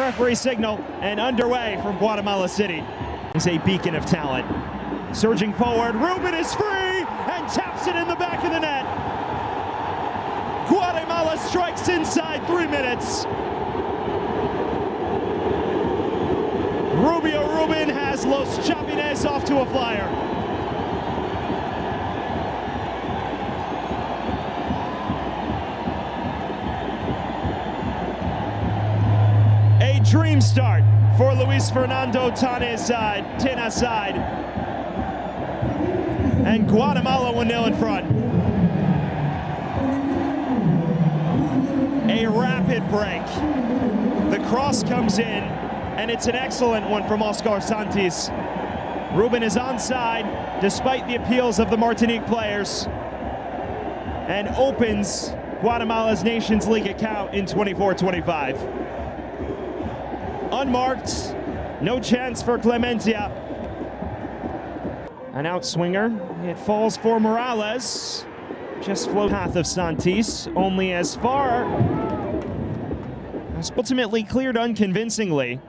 referee signal and underway from Guatemala City. It's a beacon of talent. Surging forward, Ruben is free and taps it in the back of the net. Guatemala strikes inside 3 minutes. Ruben has Los Chapines off to a flyer. A dream start for Luis Fernando Tena's side. And Guatemala 1-0 in front. A rapid break. The cross comes in, and it's an excellent one from Oscar Santis. Ruben is onside, despite the appeals of the Martinique players, and opens Guatemala's Nations League account in 24-25. Unmarked, no chance for Clemencia. An outswinger, it falls for Morales. Just flow path of Santis, only as far as ultimately cleared unconvincingly.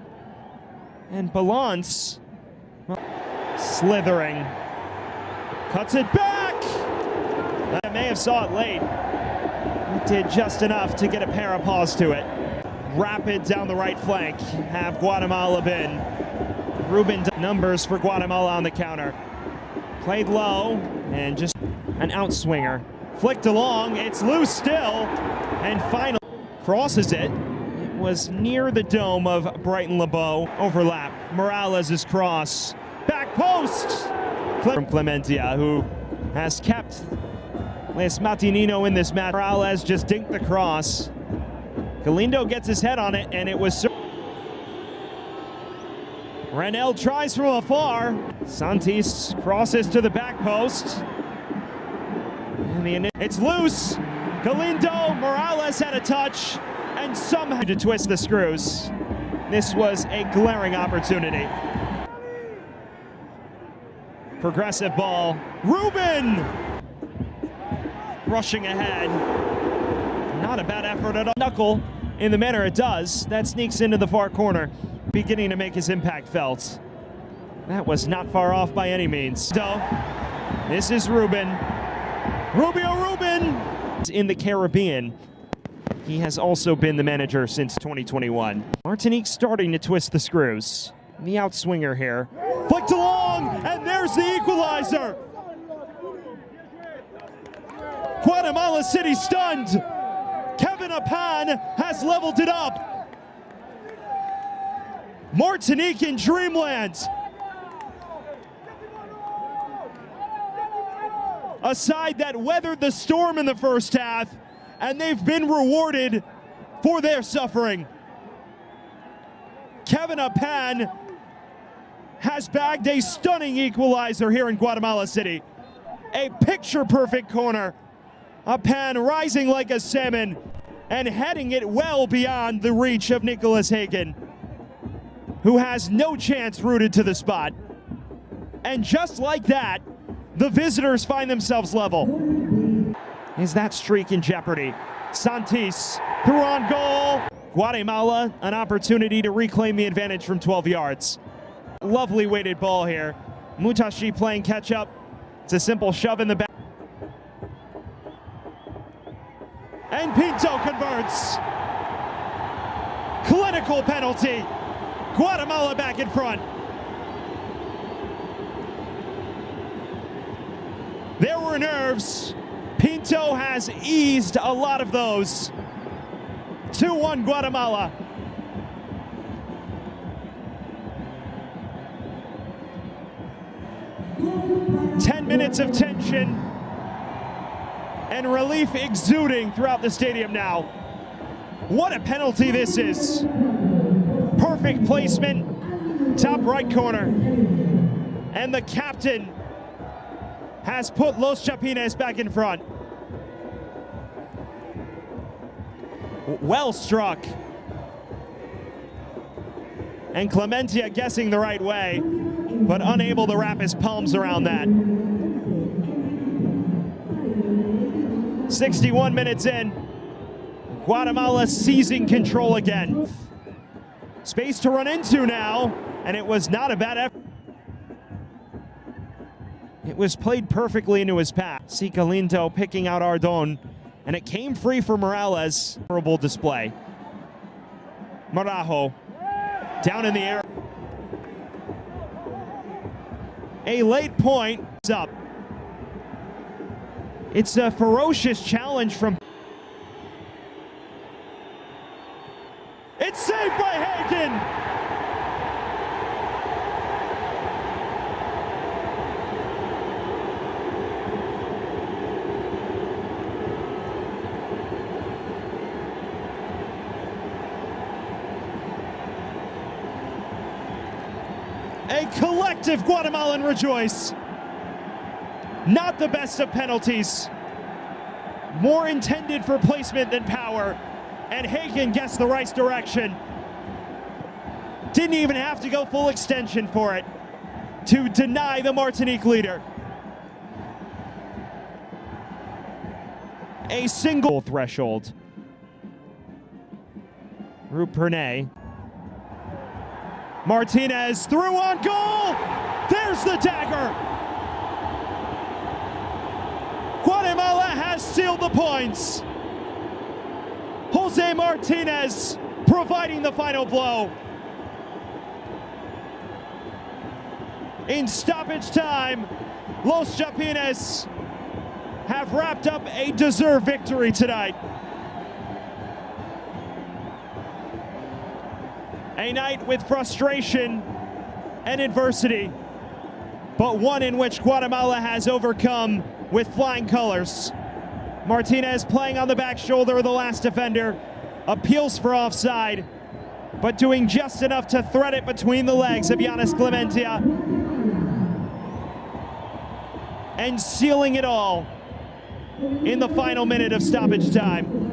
And Balance, slithering, cuts it back! I may have saw it late. It did just enough to get a pair of paws to it. Rapid down the right flank, have Guatemala been. Ruben numbers for Guatemala on the counter. Played low, and just an outswinger. Flicked along, it's loose still, and finally crosses it. It was near the dome of Brighton LeBeau. Overlap, Morales' cross. Back post! From Clemencia, who has kept Les Matinino in this match. Morales just dinked the cross. Galindo gets his head on it, and it was... Ranel tries from afar. Santis crosses to the back post. And it's loose. Galindo, Morales had a touch, and somehow to twist the screws. This was a glaring opportunity. Progressive ball. Ruben! Rushing ahead. Not a bad effort at all. Knuckle in the manner it does. That sneaks into the far corner, beginning to make his impact felt. That was not far off by any means. So, this is Ruben. Ruben! In the Caribbean. He has also been the manager since 2021. Martinique starting to twist the screws. The outswinger here. Flicked along, and there's the equalizer! Guatemala City stunned. Kevin Apan has leveled it up. Martinique in dreamland. A side that weathered the storm in the first half, and they've been rewarded for their suffering. Kevin Apan has bagged a stunning equalizer here in Guatemala City. A picture-perfect corner. Apan rising like a salmon and heading it well beyond the reach of Nicholas Hagen, who has no chance rooted to the spot. And just like that, the visitors find themselves level. Is that streak in jeopardy? Santis through on goal. Guatemala, an opportunity to reclaim the advantage from 12 yards. Lovely weighted ball here. Mutashi playing catch up. It's a simple shove in the back. And Pinto converts. Clinical penalty. Guatemala back in front. There were nerves. Pinto has eased a lot of those. 2-1 Guatemala. Ten minutes of tension and relief exuding throughout the stadium now. What a penalty this is. Perfect placement, top right corner. And the captain has put Los Chapines back in front. Well struck. And Clemencia guessing the right way, but unable to wrap his palms around that. 61 minutes in, Guatemala seizing control again. Space to run into now, and it was not a bad effort. It was played perfectly into his path. Cicalindo picking out Ardon, and it came free for Morales. Horrible display. Marajo down in the air. A late point. It's up. It's a ferocious challenge from. It's saved by Hagen. A collective Guatemalan rejoice. Not the best of penalties. More intended for placement than power. And Hagen guessed the right direction. Didn't even have to go full extension for it to deny the Martinique leader. A single threshold. Rupernay. Martinez through on goal. There's the dagger. Guatemala has sealed the points. Jose Martinez providing the final blow. In stoppage time, Los Chapines have wrapped up a deserved victory tonight. A night with frustration and adversity, but one in which Guatemala has overcome with flying colors. Martinez playing on the back shoulder of the last defender, appeals for offside, but doing just enough to thread it between the legs of Yanis Clementia, and sealing it all in the final minute of stoppage time.